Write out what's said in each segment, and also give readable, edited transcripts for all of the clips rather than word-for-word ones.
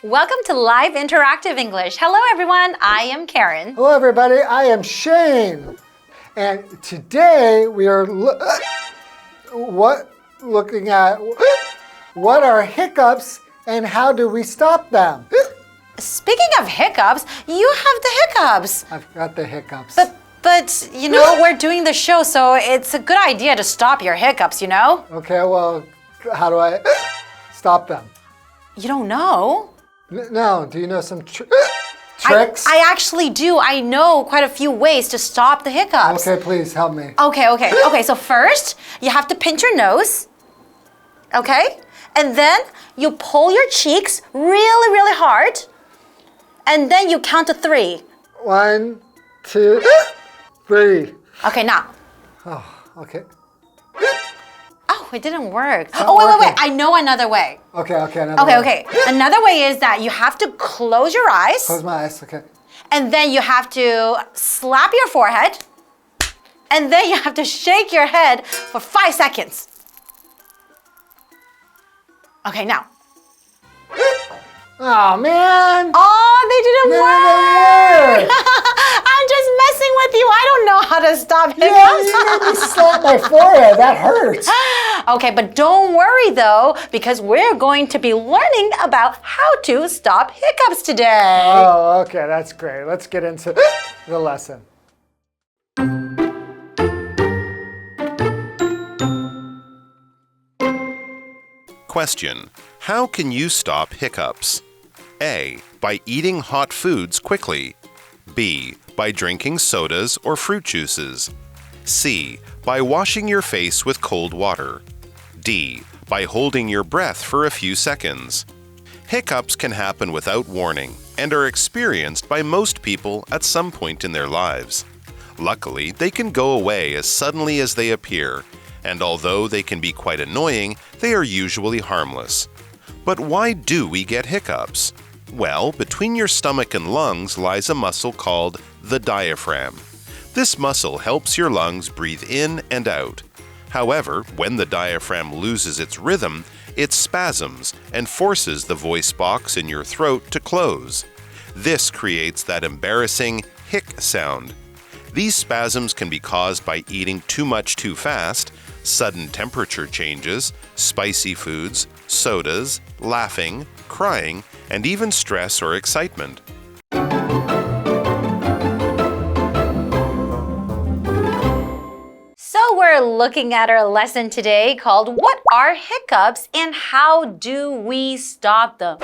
Welcome to Live Interactive English. Hello everyone, I am Karen. Hello everybody, I am Shane. And today we are looking at what are hiccups and how do we stop them? Speaking of hiccups, you have the hiccups. I've got the hiccups. But you know, we're doing the show, so it's a good idea to stop your hiccups, you know? Okay, well, how do I stop them? You don't know? No, do you know some tricks? I actually do. I know quite a few ways to stop the hiccups. Okay, please help me. Okay, so first, you have to pinch your nose. Okay? And then you pull your cheeks really, really hard. And then you count to 3. 1, 2, 3. Okay, now. Oh, okay. Oh, it didn't work. Wait. I know another way. Okay, another way. Okay. Another way is that you have to close your eyes. Close my eyes, okay. And then you have to slap your forehead. And then you have to shake your head for 5 seconds. Okay, now. Oh, man. Oh, they didn't work. work. I'm just messing with you. I don't know how to stop hiccups. Yeah, you made me slap my forehead. That hurts. Okay, but don't worry though, because we're going to be learning about how to stop hiccups today. Oh, okay, that's great. Let's get into the lesson. Question: how can you stop hiccups? A. By eating hot foods quickly. B. By drinking sodas or fruit juices. C. By washing your face with cold water. D. By holding your breath for a few seconds. Hiccups can happen without warning and are experienced by most people at some point in their lives. Luckily, they can go away as suddenly as they appear, and although they can be quite annoying, they are usually harmless. But why do we get hiccups? Well, between your stomach and lungs lies a muscle called the diaphragm. This muscle helps your lungs breathe in and out. However, when the diaphragm loses its rhythm, it spasms and forces the voice box in your throat to close. This creates that embarrassing hic sound. These spasms can be caused by eating too much too fast, sudden temperature changes, spicy foods, sodas, laughing, crying, and even stress or excitement. So we're looking at our lesson today called What are hiccups and how do we stop them?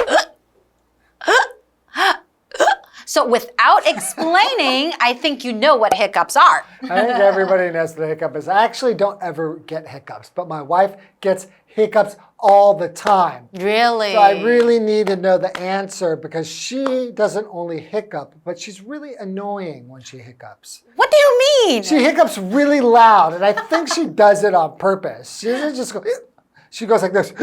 So without explaining, I think you know what hiccups are. I think everybody knows what a hiccup is. I actually don't ever get hiccups, but my wife gets hiccups all the time. Really? So I really need to know the answer because she doesn't only hiccup, but she's really annoying when she hiccups. What do you mean? She hiccups really loud, and I think she does it on purpose. She doesn't just go, she goes like this.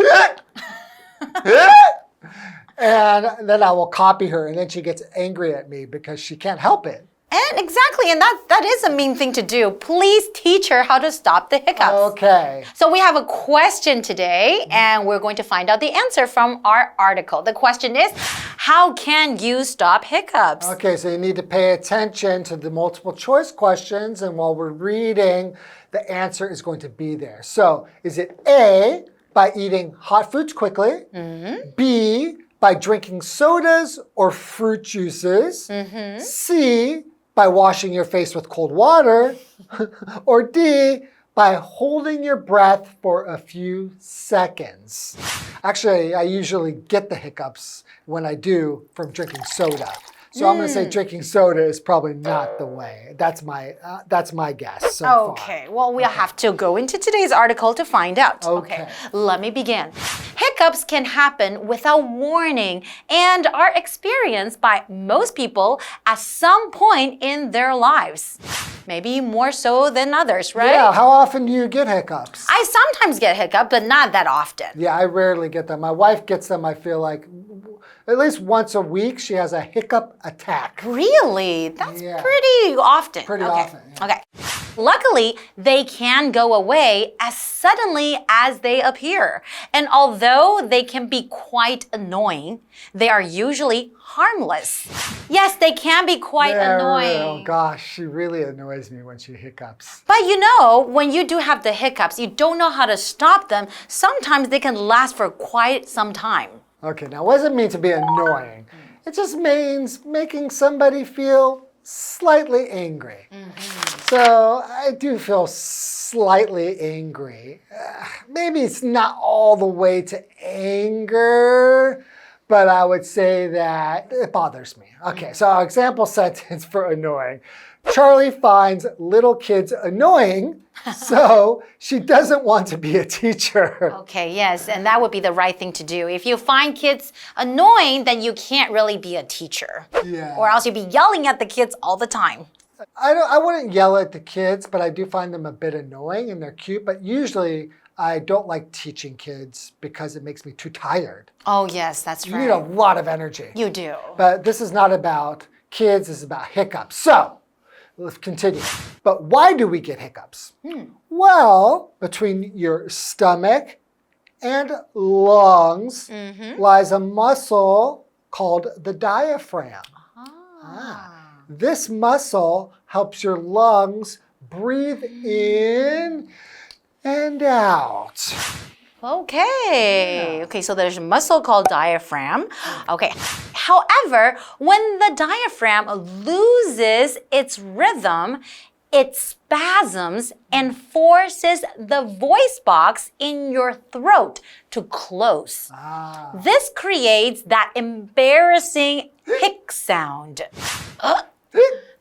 And then I will copy her, and then she gets angry at me because she can't help it. And exactly, and that is a mean thing to do. Please teach her how to stop the hiccups. Okay. So we have a question today, and we're going to find out the answer from our article. The question is, how can you stop hiccups? Okay, so you need to pay attention to the multiple choice questions, and while we're reading, the answer is going to be there. So is it A, by eating hot foods quickly? B, by drinking sodas or fruit juices? C, by washing your face with cold water? Or D, by holding your breath for a few seconds? Actually, I usually get the hiccups when I do from drinking soda. So I'm going to say drinking soda is probably not the way. That's my guess so far. Okay, well, we'll have to go into today's article to find out. Okay. Let me begin. Hiccups can happen without warning and are experienced by most people at some point in their lives. Maybe more so than others, right? Yeah, how often do you get hiccups? I sometimes get hiccups, but not that often. Yeah, I rarely get them. My wife gets them, I feel like, at least once a week. She has a hiccup attack. Really? That's Yeah. pretty often. Pretty okay. often, yeah. Okay. Luckily, they can go away as suddenly as they appear. And although they can be quite annoying, they are usually harmless. Yes, they can be quite annoying. Oh gosh, she really annoys me when she hiccups. But you know, when you do have the hiccups, you don't know how to stop them. Sometimes they can last for quite some time. Okay, now what does it mean to be annoying? It just means making somebody feel slightly angry. So I do feel slightly angry. Maybe it's not all the way to anger, but I would say that it bothers me. Okay, so our example sentence for annoying. Charlie finds little kids annoying, so she doesn't want to be a teacher. Okay, yes, and that would be the right thing to do. If you find kids annoying, then you can't really be a teacher. Yeah. Or else you'd be yelling at the kids all the time. I wouldn't yell at the kids, but I do find them a bit annoying and they're cute. But usually I don't like teaching kids because it makes me too tired. Oh, yes, that's right. You need a lot of energy. You do. But this is not about kids, this is about hiccups. So let's continue. But why do we get hiccups? Well, between your stomach and lungs lies a muscle called the diaphragm. This muscle helps your lungs breathe in and out. Okay. Okay, so there's a muscle called diaphragm. Okay. However, when the diaphragm loses its rhythm, it spasms and forces the voice box in your throat to close. This creates that embarrassing hic sound.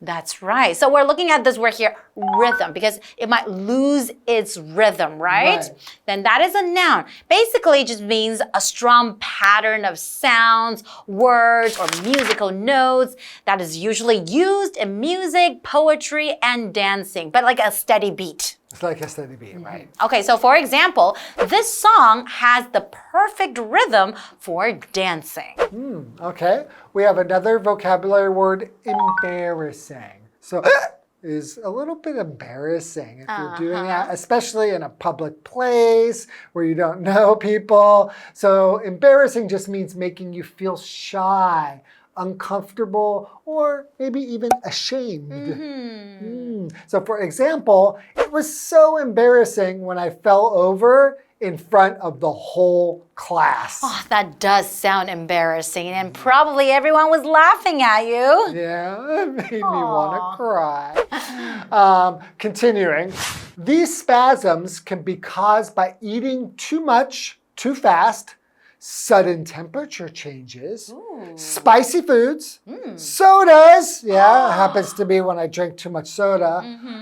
That's right. So we're looking at this word here, rhythm, because it might lose its rhythm, right? Then that is a noun. Basically, it just means a strong pattern of sounds, words, or musical notes that is usually used in music, poetry, and dancing, but like a steady beat. It's like a steady beat, right? Okay, so for example, this song has the perfect rhythm for dancing. Okay, we have another vocabulary word, embarrassing. So is a little bit embarrassing if you're doing that, especially in a public place where you don't know people. So embarrassing just means making you feel shy, uncomfortable, or maybe even ashamed. So for example, it was so embarrassing when I fell over in front of the whole class. Oh, that does sound embarrassing, and probably everyone was laughing at you. Yeah, it made me want to cry. Continuing, these spasms can be caused by eating too much, too fast, sudden temperature changes, spicy foods, sodas, it happens to be when I drink too much soda,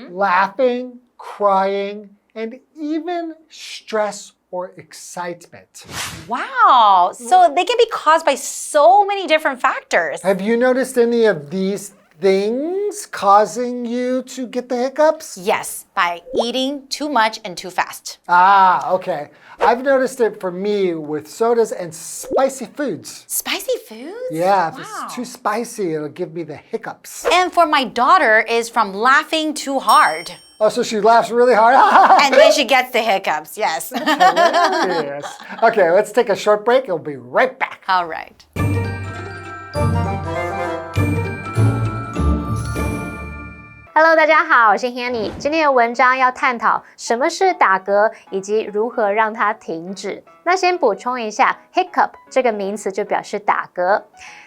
laughing, crying, and even stress or excitement. Wow, so they can be caused by so many different factors. Have you noticed any of these things causing you to get the hiccups? Yes, by eating too much and too fast. Okay. I've noticed it for me with sodas and spicy foods. Spicy foods? Yeah, if it's too spicy, it'll give me the hiccups. And for my daughter is from laughing too hard. Oh, so she laughs really hard? And then she gets the hiccups, yes. Hilarious. Okay, let's take a short break. We'll be right back. All right. Hello， 大家好，我是 Hanny。今天的文章要探讨什么是打嗝，以及如何让它停止。那先补充一下 ，hiccup 这个名词就表示打嗝。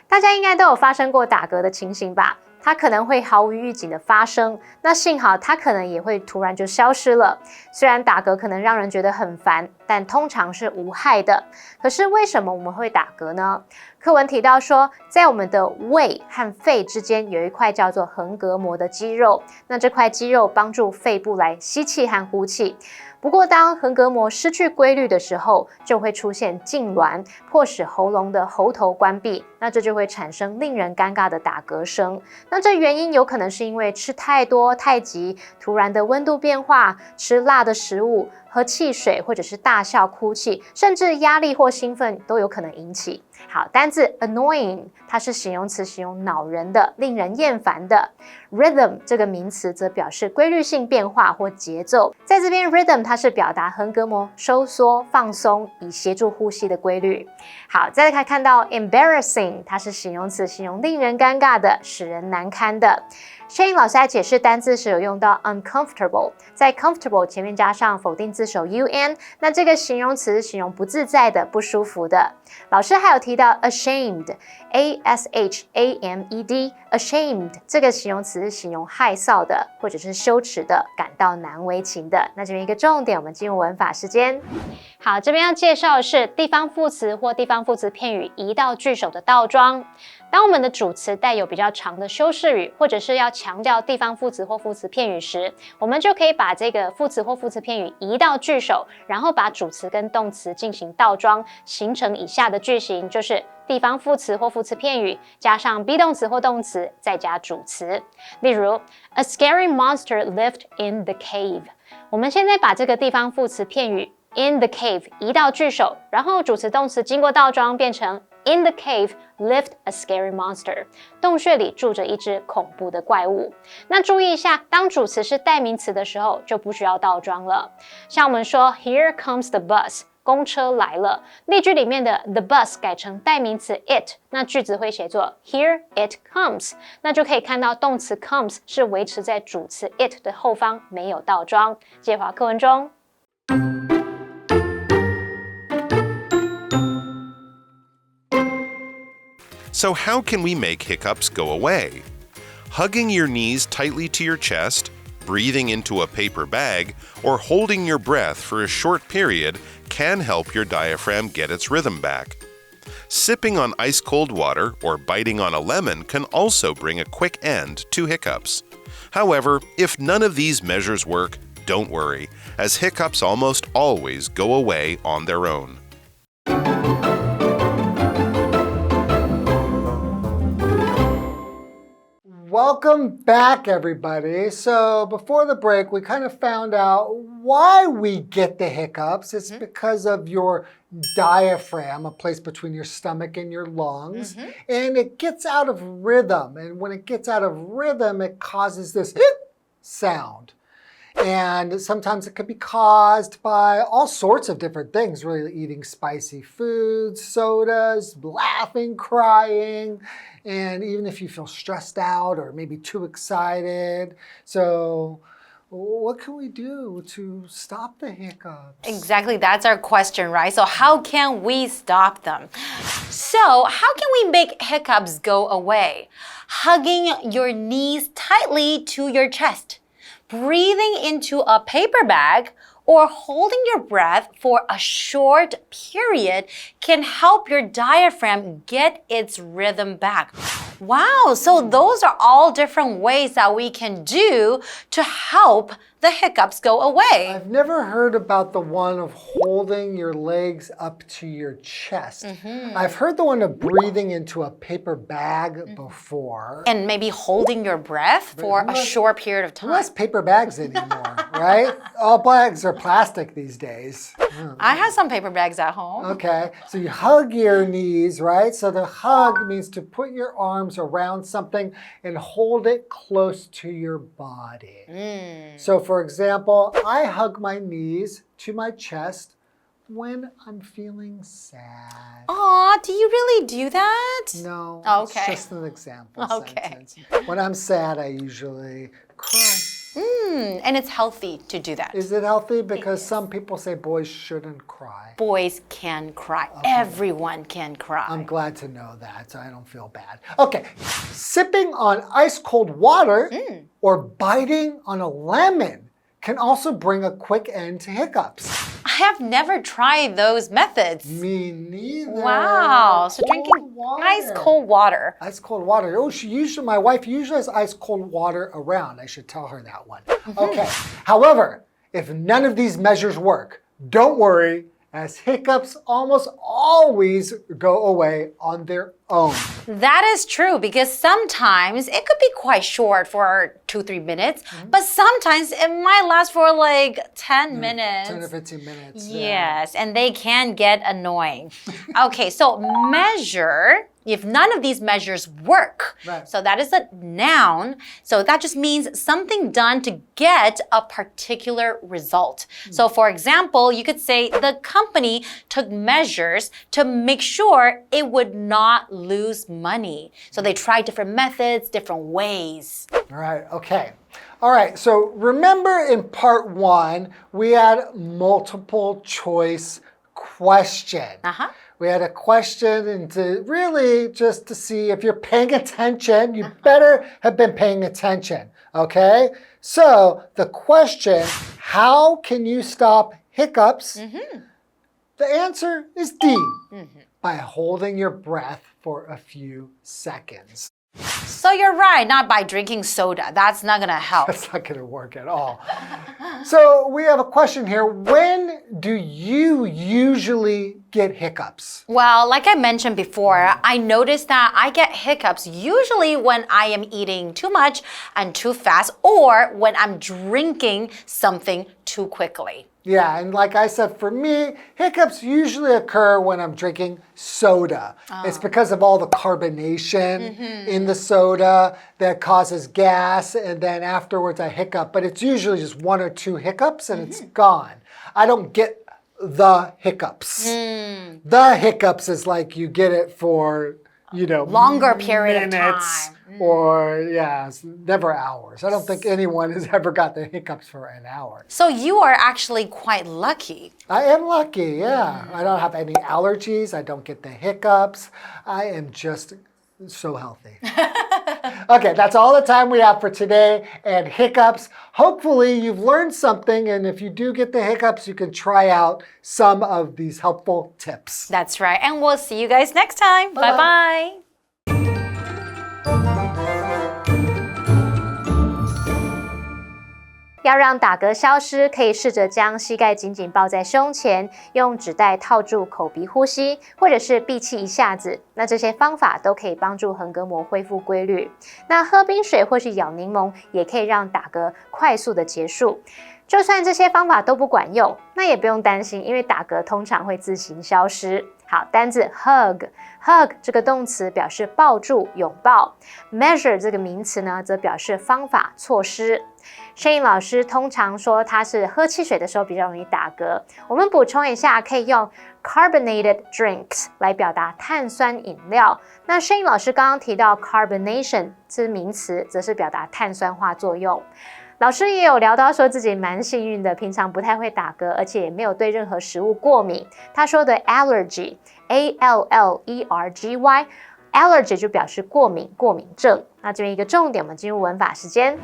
大家应该都有发生过打嗝的情形吧？它可能会毫无预警的发生，那幸好它可能也会突然就消失了。虽然打嗝可能让人觉得很烦，但通常是无害的。可是为什么我们会打嗝呢？课文提到说，在我们的胃和肺之间有一块叫做横膈膜的肌肉，那这块肌肉帮助肺部来吸气和呼气。不过当横膈膜失去规律的时候，就会出现痉挛，迫使喉咙的喉头关闭，那这就会产生令人尴尬的打嗝声。那这原因有可能是因为吃太多太急，突然的温度变化，吃辣的食物，喝汽水，或者是大笑哭泣，甚至压力或兴奋都有可能引起。好，单字 annoying 它是形容词，形容恼人的，令人厌烦的。rhythm 这个名词则表示规律性变化或节奏。在这边 rhythm 它是表达横膈膜收缩、放松，以协助呼吸的规律。好，再来看到 embarrassing， 它是形容词，形容令人尴尬的、使人难堪的。Shane 老师在解释单字时有用到 uncomfortable， 在 comfortable 前面加上否定字首 un， 那这个形容词形容不自在的、不舒服的。老师还有提到 ashamed， ashamed， ashamed 这个形容词是形容害臊的或者是羞耻的、感到难为情的。那这边一个重点，我们进入文法时间。好，这边要介绍的是地方副词或地方副词片语移到句首的倒装。当我们的主词带有比较长的修饰语，或者是要强调地方副词或副词片语时，我们就可以把这个副词或副词片语移到句首，然后把主词跟动词进行倒装，形成以下的句型，就是地方副词或副词片语加上 be 动词或动词，再加主词。例如 A scary monster lived in the cave。 我们现在把这个地方副词片语 in the cave 移到句首，然后主词动词经过倒装变成In the cave lived a scary monster。 洞穴里住着一只恐怖的怪物。那注意一下，当主词是代名词的时候，就不需要倒装了。像我们说 Here comes the bus， 公车来了。例句里面的 the bus 改成代名词 it， 那句子会写作 Here it comes。 那就可以看到动词 comes 是维持在主词 it 的后方，没有倒装。接华课文中。So how can we make hiccups go away? Hugging your knees tightly to your chest, breathing into a paper bag, or holding your breath for a short period can help your diaphragm get its rhythm back. Sipping on ice-cold water or biting on a lemon can also bring a quick end to hiccups. However, if none of these measures work, don't worry, as hiccups almost always go away on their own. Welcome back, everybody. So before the break, we kind of found out why we get the hiccups. It's because of your diaphragm, a place between your stomach and your lungs, and it gets out of rhythm. And when it gets out of rhythm, it causes this sound. And sometimes it could be caused by all sorts of different things, really eating spicy foods, sodas, laughing, crying, and even if you feel stressed out or maybe too excited. So what can we do to stop the hiccups? Exactly, that's our question, right? So how can we stop them? So how can we make hiccups go away? Hugging your knees tightly to your chest, breathing into a paper bag, or holding your breath for a short period can help your diaphragm get its rhythm back. Wow, so those are all different ways that we can do to help the hiccups go away. I've never heard about the one of holding your legs up to your chest. I've heard the one of breathing into a paper bag before. And maybe holding your breath for a short period of time. Who has paper bags anymore, right? All bags are plastic these days. I have some paper bags at home. Okay, so you hug your knees, right? So the hug means to put your arms around something and hold it close to your body. So for example, I hug my knees to my chest when I'm feeling sad. Aw, do you really do that? No, Okay. it's just an example Okay. sentence. When I'm sad, I usually cry. And it's healthy to do that. Is it healthy? Because some people say boys shouldn't cry. Boys can cry. Everyone can cry. I'm glad to know that, so I don't feel bad. Okay, sipping on ice cold water or biting on a lemon can also bring a quick end to hiccups. I have never tried those methods. Me neither. Wow. So drinking ice cold water. Ice cold water. Oh, my wife usually has ice cold water around. I should tell her that one. Okay. However, if none of these measures work, don't worry, as hiccups almost always go away on their own. That is true because sometimes it could be quite short for 2-3 minutes, but sometimes it might last for like 10 minutes. 10 to 15 minutes. Yes, and they can get annoying. Okay, so measure. If none of these measures work, so that is a noun. So that just means something done to get a particular result. So for example, you could say the company took measures to make sure it would not lose money. So they tried different methods, different ways. All right, okay. All right, so remember in part 1, we had multiple choice question. We had a question and to really just to see if you're paying attention, you better have been paying attention, okay? So the question, how can you stop hiccups? The answer is D, by holding your breath for a few seconds. So you're right, not by drinking soda. That's not gonna help. That's not gonna work at all. So we have a question here. When do you usually get hiccups? Well, like I mentioned before, I noticed that I get hiccups usually when I am eating too much and too fast, or when I'm drinking something too quickly. Yeah, and like I said, for me, hiccups usually occur when I'm drinking soda. It's because of all the carbonation in the soda that causes gas, and then afterwards I hiccup. But it's usually just 1 or 2 hiccups and it's gone. I don't get the hiccups. The hiccups is like you get it for, you know, longer period of minutes, time. Or, yeah, it's never hours. I don't think anyone has ever got the hiccups for an hour. So you are actually quite lucky. I am lucky, yeah. I don't have any allergies. I don't get the hiccups. I am just so healthy. Okay, that's all the time we have for today and hiccups. Hopefully you've learned something, and if you do get the hiccups, you can try out some of these helpful tips. That's right, and we'll see you guys next time. Bye-bye. 要让打嗝消失，可以试着将膝盖紧紧抱在胸前，用纸袋套住口鼻呼吸，或者是闭气一下子。那这些方法都可以帮助横膈膜恢复规律。那喝冰水或是咬柠檬，也可以让打嗝快速的结束。就算这些方法都不管用，那也不用担心，因为打嗝通常会自行消失。好，单字 hug 这个动词表示抱住、拥抱 ，measure 这个名词呢，则表示方法、措施。Shane 老师通常说他是喝汽水的时候比较容易打嗝。我们补充一下，可以用 carbonated drinks 来表达碳酸饮料。那 Shane 老师刚刚提到 carbonation 这名词，则是表达碳酸化作用。老师也有聊到说自己蛮幸运的，平常不太会打嗝，而且也没有对任何食物过敏。他说的 allergy A-L-L-E-R-G-Y allergy 就表示过敏、过敏症。那这边一个重点，我们进入文法时间。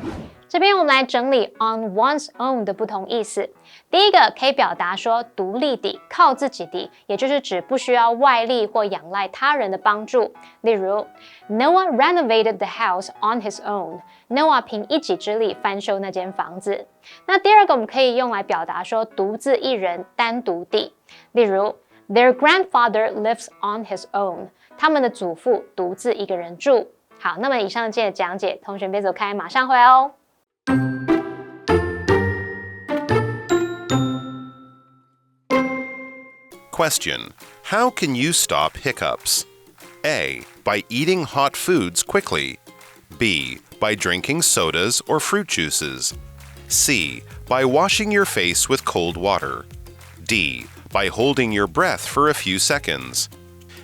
这边我们来整理 on one's own 的不同意思。第一个可以表达说独立的、靠自己的，也就是指不需要外力或仰赖他人的帮助。例如 Noah renovated the house on his own. Noah 凭一己之力翻修那间房子。那第二个我们可以用来表达说独自一人、单独的。例如 Their grandfather lives on his own. 他们的祖父独自一个人住。好，那么以上的讲解，同学别走开，马上回来哦。Question: How can you stop hiccups? A. By eating hot foods quickly. B. By drinking sodas or fruit juices. C. By washing your face with cold water. D. By holding your breath for a few seconds.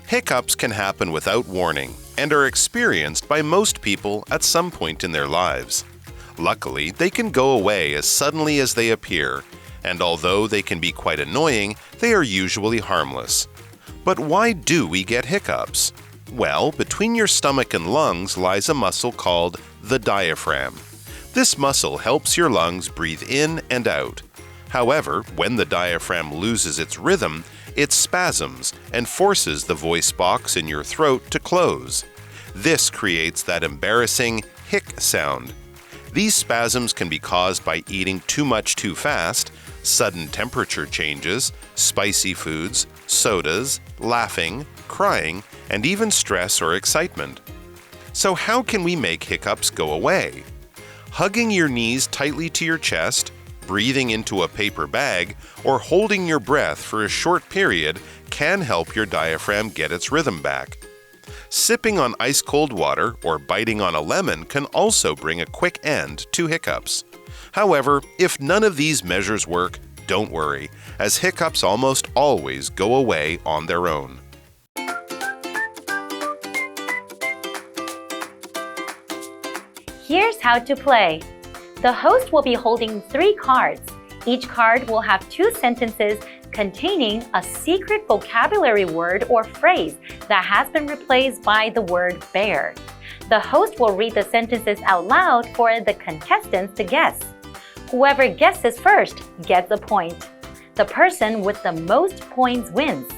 Hiccups can happen without warning and are experienced by most people at some point in their lives. Luckily, they can go away as suddenly as they appear, and although they can be quite annoying, they are usually harmless. But why do we get hiccups? Well, between your stomach and lungs lies a muscle called the diaphragm. This muscle helps your lungs breathe in and out. However, when the diaphragm loses its rhythm, it spasms and forces the voice box in your throat to close. This creates that embarrassing hic sound. These spasms can be caused by eating too much too fast, sudden temperature changes, spicy foods, sodas, laughing, crying, and even stress or excitement. So how can we make hiccups go away? Hugging your knees tightly to your chest, breathing into a paper bag, or holding your breath for a short period can help your diaphragm get its rhythm back. Sipping on ice-cold water or biting on a lemon can also bring a quick end to hiccups. However, if none of these measures work, don't worry, as hiccups almost always go away on their own. Here's how to play. The host will be holding 3 cards. Each card will have 2 sentences containing a secret vocabulary word or phrase that has been replaced by the word bear. The host will read the sentences out loud for the contestants to guess. Whoever guesses first gets a point. The person with the most points wins.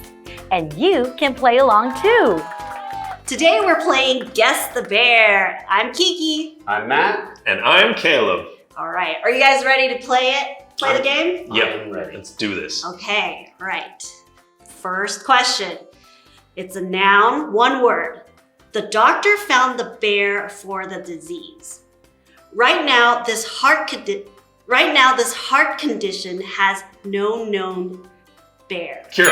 And you can play along too. Today we're playing Guess the Bear. I'm Kiki. I'm Matt. And I'm Caleb. All right, are you guys ready to play it? Play the game? Yep, let's do this. Okay, all right. First question. It's a noun, 1 word. The doctor found the bear for the disease. Right now, this heart condition has no known bear. Cure.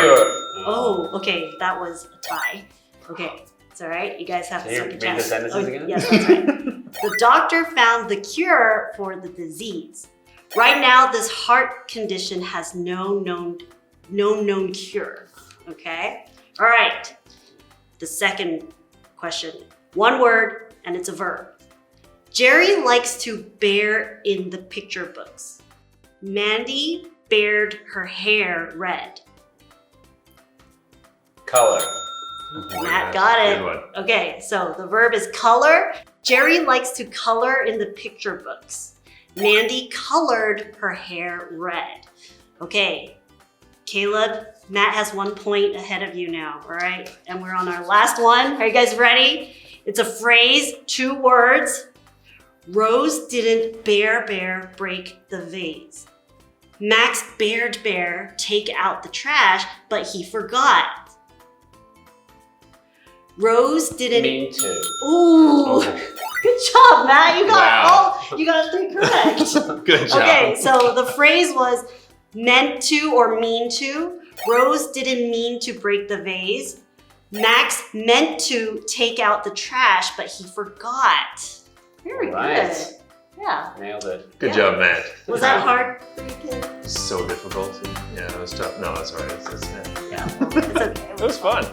Oh, okay, that was a tie. Okay, it's all right. You guys have the second Can you read the chance. sentences again? Yes, that's right. The doctor found the cure for the disease. Right now, this heart condition has no known cure. Okay? All right. The second question. 1 word, and it's a verb. Jerry likes to bear in the picture books. Mandy bared her hair red. Color. Matt got it. Good one. Okay, so the verb is color. Jerry likes to color in the picture books. Mandy colored her hair red. Okay, Caleb, Matt has 1 point ahead of you now, all right? And we're on our last one. Are you guys ready? It's a phrase, 2 words. Rose didn't bear break the vase. Max bared bear take out the trash, but he forgot. Rose didn't. Mean to. Ooh, good job, Matt. You got Wow. you got 3 correct. Good job. Okay, so the phrase was meant to or mean to. Rose didn't mean to break the vase. Max meant to take out the trash, but he forgot. Very Right. good. Yeah. Nailed it. Good job, Matt. Was that hard for you, kid? So difficult. Yeah, it was tough. No, it's all right. Yeah. It's okay. It was fun.